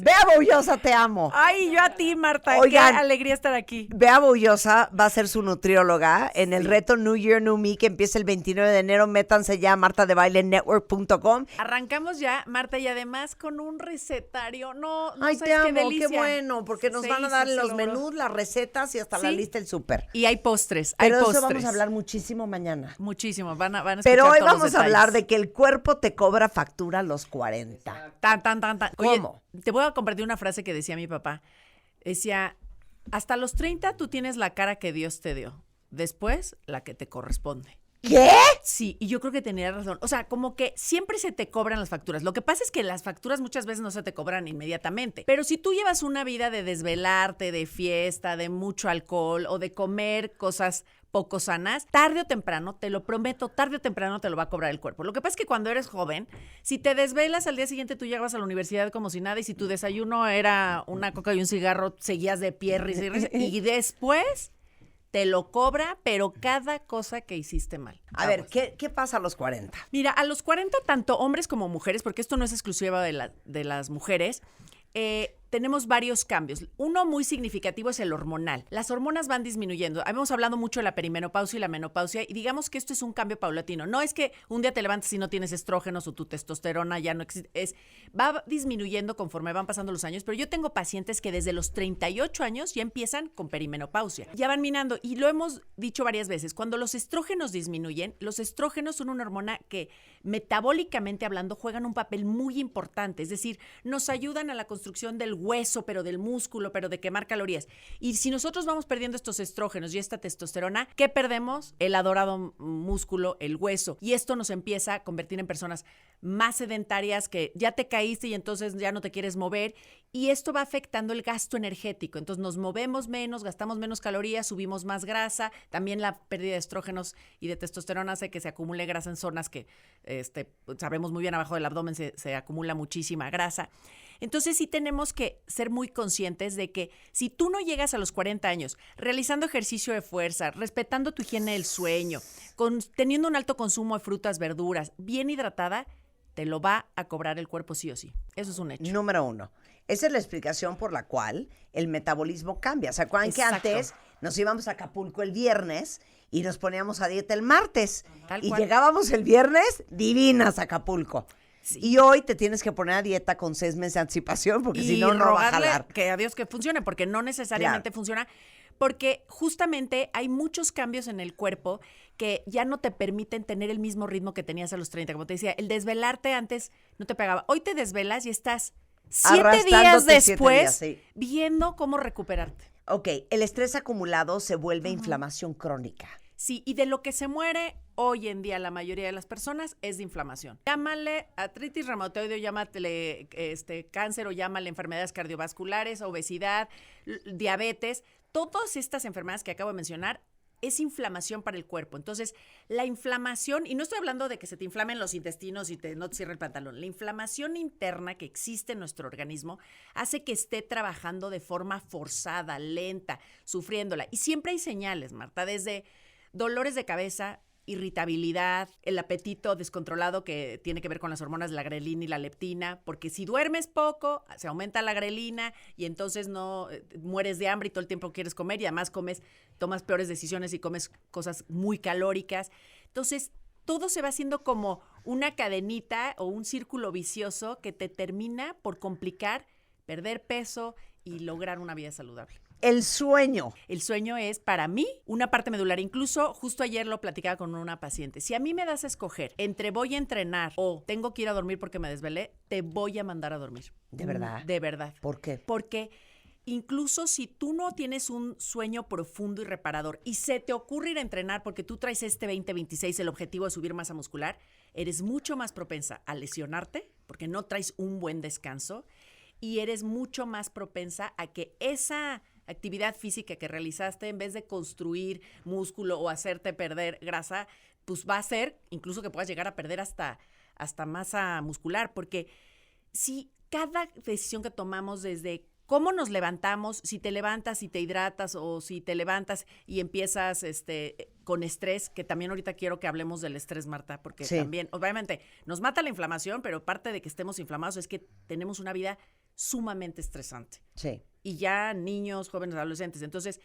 Bea Boullosa, te amo. Ay, yo a ti, Marta. Oigan, qué alegría estar aquí. Bea Boullosa va a ser su nutrióloga en el reto New Year, New Me, que empieza el 29 de enero. Métanse ya a martadebailenetwork.com. Arrancamos ya, Marta, y además con un recetario. No Ay, sabes te amo, qué delicia. qué bueno, porque nos van a dar los menús, las recetas y hasta la lista del súper. Y hay postres, Pero hay de postres. eso vamos a hablar muchísimo mañana. Muchísimo, van a escuchar Pero hoy todos los vamos a detalles. hablar de que el cuerpo te cobra factura a los 40. Tan. Oye, ¿Cómo? te voy a compartir una frase que decía mi papá. Decía, hasta los 30 tú tienes la cara que Dios te dio. Después, la que te corresponde. ¿Qué? Sí, y yo creo que tenía razón. O sea, como que siempre se te cobran las facturas. Lo que pasa es que las facturas muchas veces no se te cobran inmediatamente. Pero si tú llevas una vida de desvelarte, de fiesta, de mucho alcohol o de comer cosas poco sanas, tarde o temprano, te lo prometo, tarde o temprano te lo va a cobrar el cuerpo. Lo que pasa es que cuando eres joven, si te desvelas al día siguiente tú llegabas a la universidad como si nada y si tu desayuno era una coca y un cigarro, seguías de pie, risa y risa, y después te lo cobra, pero cada cosa que hiciste mal. A ver, ¿qué pasa a los 40? Mira, a los 40, tanto hombres como mujeres, porque esto no es exclusiva de las mujeres, tenemos varios cambios. Uno muy significativo es el hormonal. Las hormonas van disminuyendo. Habíamos hablado mucho de la perimenopausia y la menopausia y digamos que esto es un cambio paulatino. No es que un día te levantes y no tienes estrógenos o tu testosterona ya no existe. Va disminuyendo conforme van pasando los años, pero yo tengo pacientes que desde los 38 años ya empiezan con perimenopausia. Ya van minando y lo hemos dicho varias veces. Cuando los estrógenos disminuyen, los estrógenos son una hormona que metabólicamente hablando juegan un papel muy importante. Es decir, nos ayudan a la construcción del hueso, pero del músculo, pero de quemar calorías. Y si nosotros vamos perdiendo estos estrógenos y esta testosterona, ¿qué perdemos? El adorado músculo, el hueso. Y esto nos empieza a convertir en personas más sedentarias, que ya te caíste y entonces ya no te quieres mover. Y esto va afectando el gasto energético. Entonces nos movemos menos, gastamos menos calorías, subimos más grasa. También la pérdida de estrógenos y de testosterona hace que se acumule grasa en zonas que sabemos muy bien, abajo del abdomen se acumula muchísima grasa. Entonces sí tenemos que ser muy conscientes de que si tú no llegas a los 40 años realizando ejercicio de fuerza, respetando tu higiene del sueño, teniendo un alto consumo de frutas, verduras, bien hidratada, te lo va a cobrar el cuerpo sí o sí. Eso es un hecho. Número 1. Esa es la explicación por la cual el metabolismo cambia. ¿Se acuerdan que antes nos íbamos a Acapulco el viernes y nos poníamos a dieta el martes? Tal y cual. llegábamos el viernes divinas a Acapulco. Sí. Y hoy te tienes que poner a dieta con 6 meses de anticipación porque si no, no va a jalar. Que a Dios que funcione, porque no necesariamente funciona. Porque justamente hay muchos cambios en el cuerpo que ya no te permiten tener el mismo ritmo que tenías a los 30. Como te decía, el desvelarte antes no te pegaba. Hoy te desvelas y estás 7 días después viendo cómo recuperarte. Ok, el estrés acumulado se vuelve inflamación crónica. Sí, y de lo que se muere hoy en día la mayoría de las personas es de inflamación. Llámale artritis reumatoide, llámale cáncer o llámale enfermedades cardiovasculares, obesidad, diabetes. Todas estas enfermedades que acabo de mencionar es inflamación para el cuerpo. Entonces, la inflamación, y no estoy hablando de que se te inflamen los intestinos y no te cierre el pantalón, la inflamación interna que existe en nuestro organismo hace que esté trabajando de forma forzada, lenta, sufriéndola. Y siempre hay señales, Marta, desde dolores de cabeza, irritabilidad, el apetito descontrolado que tiene que ver con las hormonas de la grelina y la leptina, porque si duermes poco, se aumenta la grelina y entonces no mueres de hambre y todo el tiempo quieres comer y además tomas peores decisiones y comes cosas muy calóricas. Entonces, todo se va haciendo como una cadenita o un círculo vicioso que te termina por complicar, perder peso y lograr una vida saludable. El sueño. El sueño es, para mí, una parte medular. Incluso, justo ayer lo platicaba con una paciente. Si a mí me das a escoger entre voy a entrenar o tengo que ir a dormir porque me desvelé, te voy a mandar a dormir. ¿De verdad? De verdad. ¿Por qué? Porque incluso si tú no tienes un sueño profundo y reparador y se te ocurre ir a entrenar porque tú traes 2026, el objetivo de subir masa muscular, eres mucho más propensa a lesionarte porque no traes un buen descanso y eres mucho más propensa a que esa actividad física que realizaste, en vez de construir músculo o hacerte perder grasa, pues va a ser incluso que puedas llegar a perder hasta masa muscular, porque si cada decisión que tomamos desde cómo nos levantamos, si te levantas y te hidratas o si te levantas y empiezas con estrés, que también ahorita quiero que hablemos del estrés, Marta, porque también, obviamente, nos mata la inflamación, pero parte de que estemos inflamados es que tenemos una vida sumamente estresante. Sí. Y ya niños, jóvenes, adolescentes. Entonces,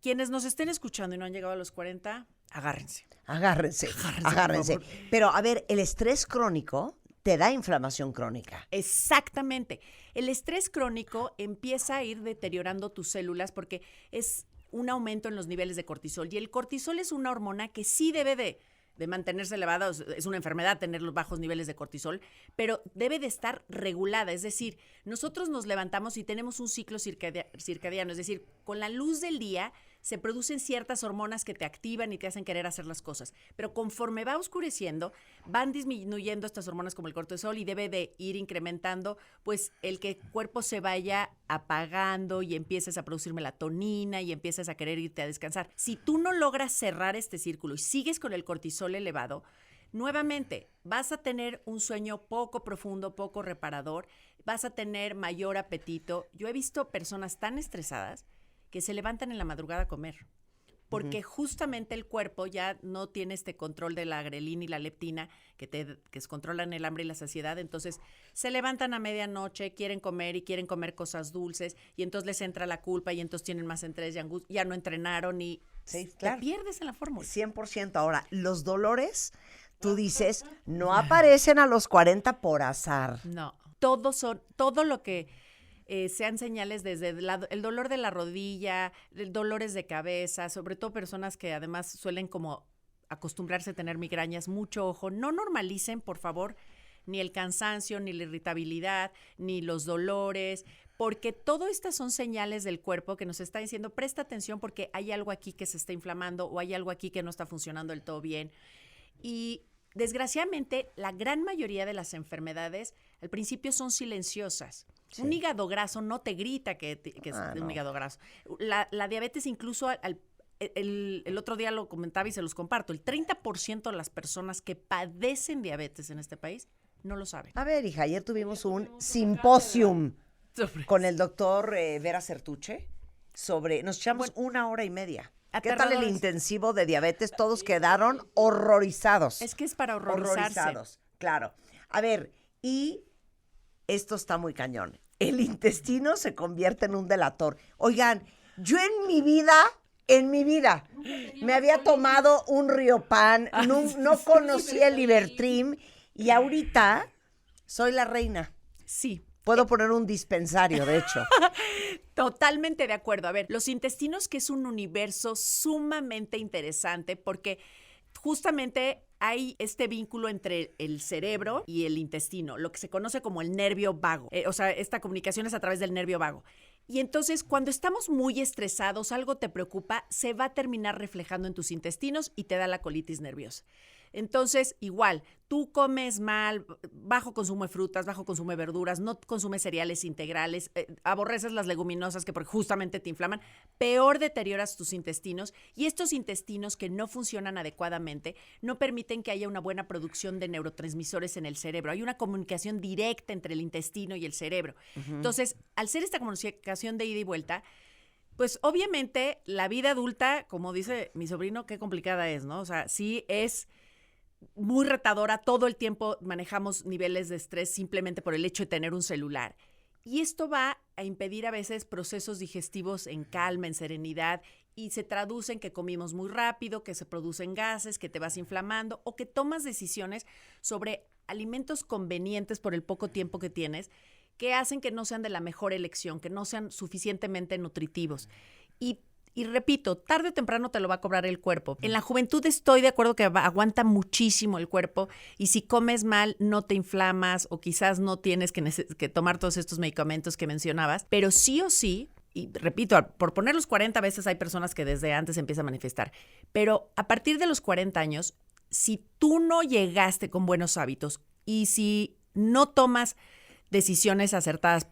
quienes nos estén escuchando y no han llegado a los 40, agárrense. Agárrense. Pero, a ver, el estrés crónico te da inflamación crónica. Exactamente. El estrés crónico empieza a ir deteriorando tus células porque es un aumento en los niveles de cortisol. Y el cortisol es una hormona que sí debe de mantenerse elevada, es una enfermedad tener los bajos niveles de cortisol, pero debe de estar regulada. Es decir, nosotros nos levantamos y tenemos un ciclo circadiano, es decir, con la luz del día se producen ciertas hormonas que te activan y te hacen querer hacer las cosas. Pero conforme va oscureciendo, van disminuyendo estas hormonas como el cortisol y debe de ir incrementando, pues, el que el cuerpo se vaya apagando y empieces a producir melatonina y empieces a querer irte a descansar. Si tú no logras cerrar este círculo y sigues con el cortisol elevado, nuevamente vas a tener un sueño poco profundo, poco reparador, vas a tener mayor apetito. Yo he visto personas tan estresadas que se levantan en la madrugada a comer, porque justamente el cuerpo ya no tiene este control de la grelina y la leptina que controlan el hambre y la saciedad. Entonces se levantan a medianoche, quieren comer y quieren comer cosas dulces, y entonces les entra la culpa y entonces tienen más estrés y angustia, ya no entrenaron y te pierdes en la fórmula. 100%. Ahora, los dolores, tú dices, no aparecen a los 40 por azar. No, todo lo que sean señales desde el dolor de la rodilla, dolores de cabeza, sobre todo personas que además suelen como acostumbrarse a tener migrañas, mucho ojo, no normalicen, por favor, ni el cansancio, ni la irritabilidad, ni los dolores, porque todo estas son señales del cuerpo que nos está diciendo, presta atención porque hay algo aquí que se está inflamando o hay algo aquí que no está funcionando del todo bien. Y desgraciadamente, la gran mayoría de las enfermedades al principio son silenciosas. Sí. Un hígado graso no te grita que es un hígado graso. La diabetes incluso, el otro día lo comentaba y se los comparto, el 30% de las personas que padecen diabetes en este país no lo saben. A ver, hija, ayer tuvimos un simposium con el doctor Vera Certuche nos echamos 1 hora y media. ¿Qué tal el intensivo de diabetes? Todos quedaron horrorizados. Es que es para horrorizarse. Horrorizados, claro. A ver, y esto está muy cañón. El intestino se convierte en un delator. Oigan, yo en mi vida, me había tomado un Riopan, no conocía el Libertrim y ahorita soy la reina. Sí. Puedo poner un dispensario, de hecho. Totalmente de acuerdo. A ver, los intestinos, que es un universo sumamente interesante porque justamente hay este vínculo entre el cerebro y el intestino, lo que se conoce como el nervio vago. O sea, esta comunicación es a través del nervio vago. Y entonces, cuando estamos muy estresados, algo te preocupa, se va a terminar reflejando en tus intestinos y te da la colitis nerviosa. Entonces, igual, tú comes mal, bajo consumo de frutas, bajo consumo de verduras, no consumes cereales integrales, aborreces las leguminosas que justamente te inflaman, peor deterioras tus intestinos, y estos intestinos que no funcionan adecuadamente no permiten que haya una buena producción de neurotransmisores en el cerebro. Hay una comunicación directa entre el intestino y el cerebro. Uh-huh. Entonces, al ser esta comunicación de ida y vuelta, pues obviamente la vida adulta, como dice mi sobrino, qué complicada es, ¿no? O sea, sí es muy retadora, todo el tiempo manejamos niveles de estrés simplemente por el hecho de tener un celular. Y esto va a impedir a veces procesos digestivos en calma, en serenidad, y se traduce en que comimos muy rápido, que se producen gases, que te vas inflamando o que tomas decisiones sobre alimentos convenientes por el poco tiempo que tienes que hacen que no sean de la mejor elección, que no sean suficientemente nutritivos. Y repito, tarde o temprano te lo va a cobrar el cuerpo. En la juventud estoy de acuerdo que aguanta muchísimo el cuerpo y si comes mal no te inflamas o quizás no tienes que tomar todos estos medicamentos que mencionabas, pero sí o sí, y repito, por poner los 40 veces hay personas que desde antes empiezan a manifestar, pero a partir de los 40 años, si tú no llegaste con buenos hábitos y si no tomas decisiones acertadas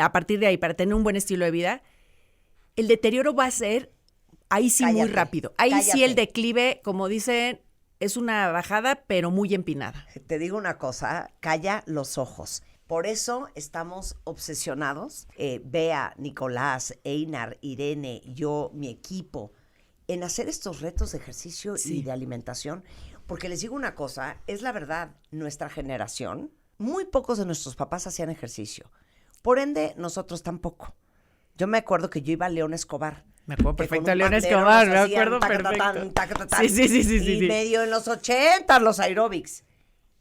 a partir de ahí para tener un buen estilo de vida, el deterioro va a ser ahí sí muy rápido. Ahí sí el declive, como dicen, es una bajada, pero muy empinada. Te digo una cosa, calla los ojos. Por eso estamos obsesionados, Bea, Nicolás, Einar, Irene, yo, mi equipo, en hacer estos retos de ejercicio y de alimentación. Porque les digo una cosa, es la verdad, nuestra generación, muy pocos de nuestros papás hacían ejercicio. Por ende, nosotros tampoco. Yo me acuerdo que yo iba a León Escobar. Me acuerdo que perfecto con de un León pandero Escobar, nos me hacían acuerdo tacatatán, perfecto. tacatatán. Sí. Y medio en los 80 los aeróbics.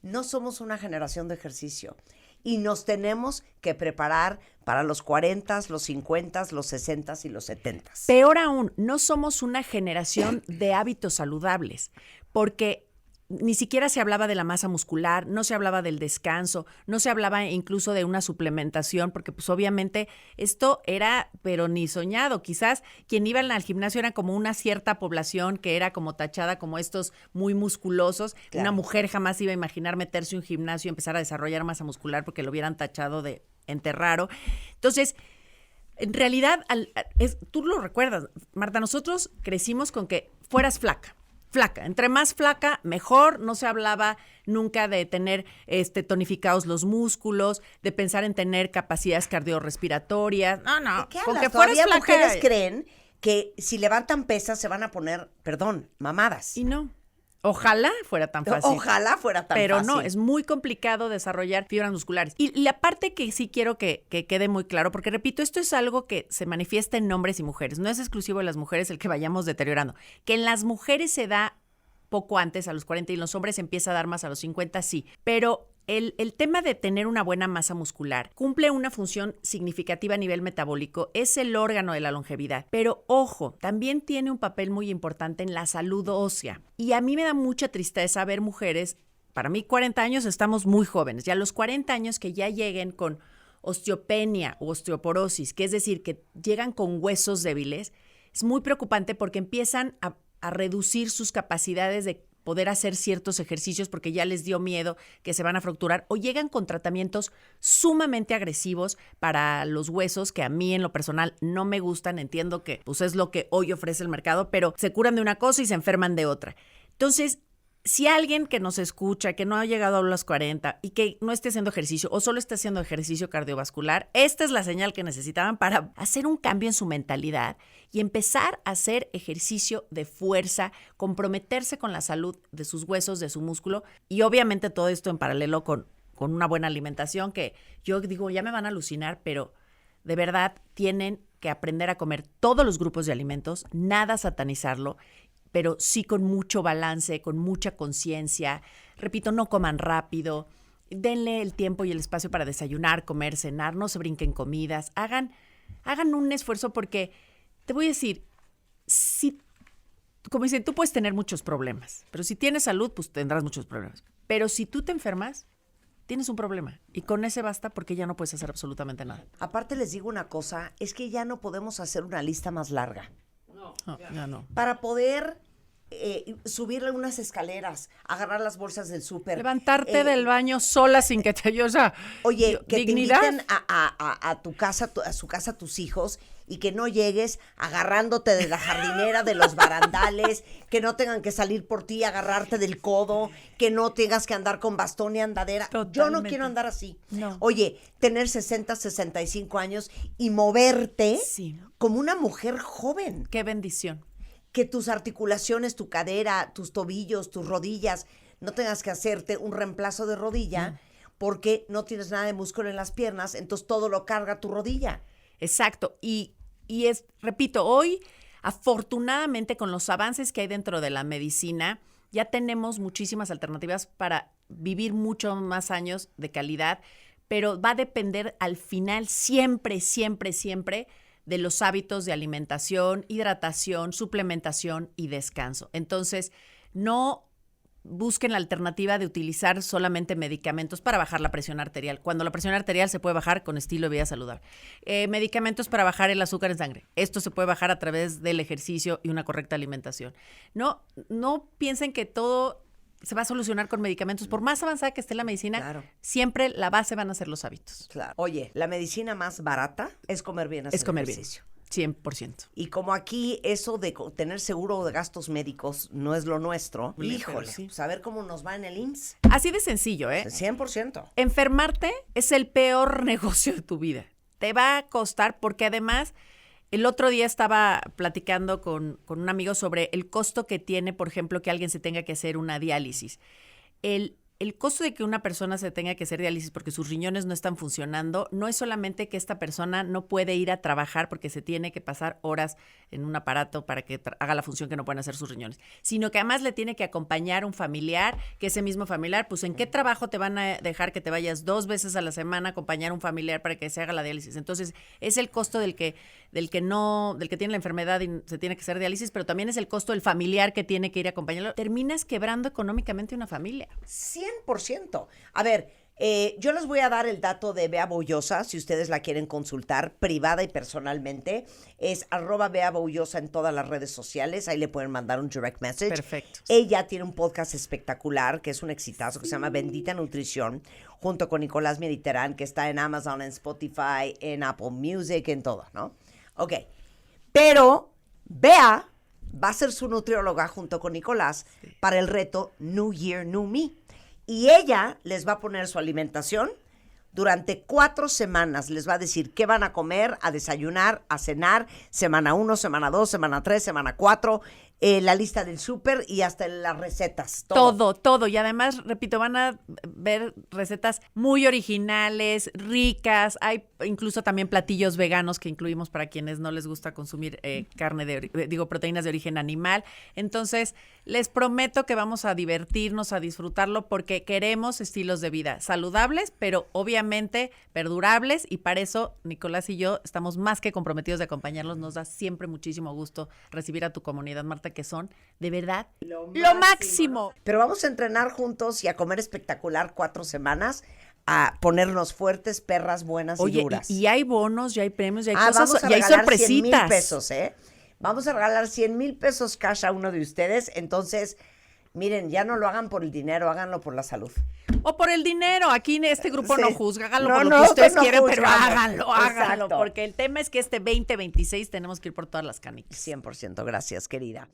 No somos una generación de ejercicio. Y nos tenemos que preparar para los 40, los 50, los 60 y los 70. Peor aún, no somos una generación de hábitos saludables, porque ni siquiera se hablaba de la masa muscular, no se hablaba del descanso, no se hablaba incluso de una suplementación, porque pues obviamente esto era, pero ni soñado. Quizás quien iba al gimnasio era como una cierta población que era como tachada como estos muy musculosos. Claro. Una mujer jamás iba a imaginar meterse en un gimnasio y empezar a desarrollar masa muscular porque lo hubieran tachado de ente raro. Entonces, en realidad, tú lo recuerdas, Marta, nosotros crecimos con que fueras flaca. Entre más flaca, mejor. No se hablaba nunca de tener tonificados los músculos, de pensar en tener capacidades cardiorrespiratorias. No. ¿De qué Con hablas? que fueras Todavía flaca. mujeres creen que si levantan pesas se van a poner, mamadas. Y no. Ojalá fuera tan fácil. Ojalá fuera tan Pero fácil. no, es muy complicado desarrollar fibras musculares. Y la parte que sí quiero que quede muy claro, porque repito, esto es algo que se manifiesta en hombres y mujeres. No es exclusivo de las mujeres el que vayamos deteriorando. Que en las mujeres se da poco antes, a los 40, y en los hombres empieza a dar más a los 50, sí. Pero el tema de tener una buena masa muscular cumple una función significativa a nivel metabólico, es el órgano de la longevidad. Pero ojo, también tiene un papel muy importante en la salud ósea. Y a mí me da mucha tristeza ver mujeres, para mí 40 años estamos muy jóvenes, ya a los 40 años que ya lleguen con osteopenia o osteoporosis, que es decir, que llegan con huesos débiles, es muy preocupante porque empiezan a reducir sus capacidades de poder hacer ciertos ejercicios porque ya les dio miedo que se van a fracturar, o llegan con tratamientos sumamente agresivos para los huesos que a mí en lo personal no me gustan. Entiendo que pues es lo que hoy ofrece el mercado, pero se curan de una cosa y se enferman de otra. Entonces, si alguien que nos escucha, que no ha llegado a los 40 y que no esté haciendo ejercicio o solo esté haciendo ejercicio cardiovascular, esta es la señal que necesitaban para hacer un cambio en su mentalidad y empezar a hacer ejercicio de fuerza, comprometerse con la salud de sus huesos, de su músculo, y obviamente todo esto en paralelo con una buena alimentación, que yo digo, ya me van a alucinar, pero de verdad tienen que aprender a comer todos los grupos de alimentos, nada satanizarlo, pero sí con mucho balance, con mucha conciencia. Repito, no coman rápido, denle el tiempo y el espacio para desayunar, comer, cenar, no se brinquen comidas, hagan un esfuerzo, porque te voy a decir, si, como dicen, tú puedes tener muchos problemas, pero si tienes salud, pues tendrás muchos problemas. Pero si tú te enfermas, tienes un problema, y con ese basta, porque ya no puedes hacer absolutamente nada. Aparte les digo una cosa, es que ya no podemos hacer una lista más larga. No, ya no. Para poder subirle unas escaleras, agarrar las bolsas del súper. Levantarte del baño sola sin que te ayude, o sea, oye, que dignidad. te inviten a tu casa, a su casa tus hijos, y que no llegues agarrándote de la jardinera, de los barandales, que no tengan que salir por ti, agarrarte del codo, que no tengas que andar con bastón y andadera. Totalmente. Yo no quiero andar así. No. Oye, tener 60, 65 años y moverte Sí. como una mujer joven. Qué bendición. Que tus articulaciones, tu cadera, tus tobillos, tus rodillas, no tengas que hacerte un reemplazo de rodilla porque no tienes nada de músculo en las piernas, entonces todo lo carga tu rodilla. Exacto. Y es, repito, hoy, afortunadamente, con los avances que hay dentro de la medicina, ya tenemos muchísimas alternativas para vivir muchos más años de calidad, pero va a depender al final siempre, siempre, siempre de los hábitos de alimentación, hidratación, suplementación y descanso. Entonces, no busquen la alternativa de utilizar solamente medicamentos para bajar la presión arterial, cuando la presión arterial se puede bajar con estilo de vida saludable. Medicamentos para bajar el azúcar en sangre. Esto se puede bajar a través del ejercicio y una correcta alimentación. No piensen que todo se va a solucionar con medicamentos. Por más avanzada que esté la medicina, Claro. Siempre la base van a ser los hábitos. Claro. Oye, la medicina más barata es comer bien, hacer Es comer ejercicio. bien, 100%. Y como aquí eso de tener seguro de gastos médicos no es lo nuestro, híjole, sí. pues a ver cómo nos va en el IMSS. Así de sencillo, 100%. Enfermarte es el peor negocio de tu vida. Te va a costar, porque además, el otro día estaba platicando con un amigo sobre el costo que tiene, por ejemplo, que alguien se tenga que hacer una diálisis. El el costo de que una persona se tenga que hacer diálisis porque sus riñones no están funcionando, no es solamente que esta persona no puede ir a trabajar porque se tiene que pasar horas en un aparato para que haga la función que no pueden hacer sus riñones, sino que además le tiene que acompañar un familiar, que ese mismo familiar, pues ¿en qué trabajo te van a dejar que te vayas 2 veces a la semana a acompañar a un familiar para que se haga la diálisis? Entonces, es el costo del que tiene la enfermedad y se tiene que hacer diálisis, pero también es el costo del familiar que tiene que ir a acompañarlo. Terminas quebrando económicamente una familia. 100%. A ver, yo les voy a dar el dato de Bea Boullosa, si ustedes la quieren consultar privada y personalmente. Es @Bea Boullosa en todas las redes sociales. Ahí le pueden mandar un direct message. Perfecto. Ella tiene un podcast espectacular, que es un exitazo, que se llama Bendita Nutrición, junto con Nicolás Mediterrán, que está en Amazon, en Spotify, en Apple Music, en todo, ¿no? Ok. Pero Bea va a ser su nutrióloga junto con Nicolás para el reto New Year, New Me. Y ella les va a poner su alimentación durante 4 semanas. Les va a decir qué van a comer, a desayunar, a cenar, semana 1, semana 2, semana 3, semana 4, la lista del súper y hasta las recetas. Todo. Y además, repito, van a ver recetas muy originales, ricas. Hay incluso también platillos veganos que incluimos para quienes no les gusta consumir proteínas de origen animal. Entonces, les prometo que vamos a divertirnos, a disfrutarlo, porque queremos estilos de vida saludables, pero obviamente perdurables. Y para eso, Nicolás y yo estamos más que comprometidos de acompañarlos. Nos da siempre muchísimo gusto recibir a tu comunidad, Marta, que son, de verdad, lo máximo. Pero vamos a entrenar juntos y a comer espectacular 4 semanas, a ponernos fuertes, perras buenas y duras. Y hay bonos, ya hay premios, ya hay cosas, vamos a y hay regalar sorpresitas. 100,000 pesos, ¿eh? Vamos a regalar 100,000 pesos cash a uno de ustedes. Entonces, miren, ya no lo hagan por el dinero, háganlo por la salud. O por el dinero. Aquí en este grupo no juzga, háganlo por lo no, que ustedes no quieran, pero juzgamos. háganlo. Exacto. Porque el tema es que este 2026 tenemos que ir por todas las canicas. 100%, gracias, querida.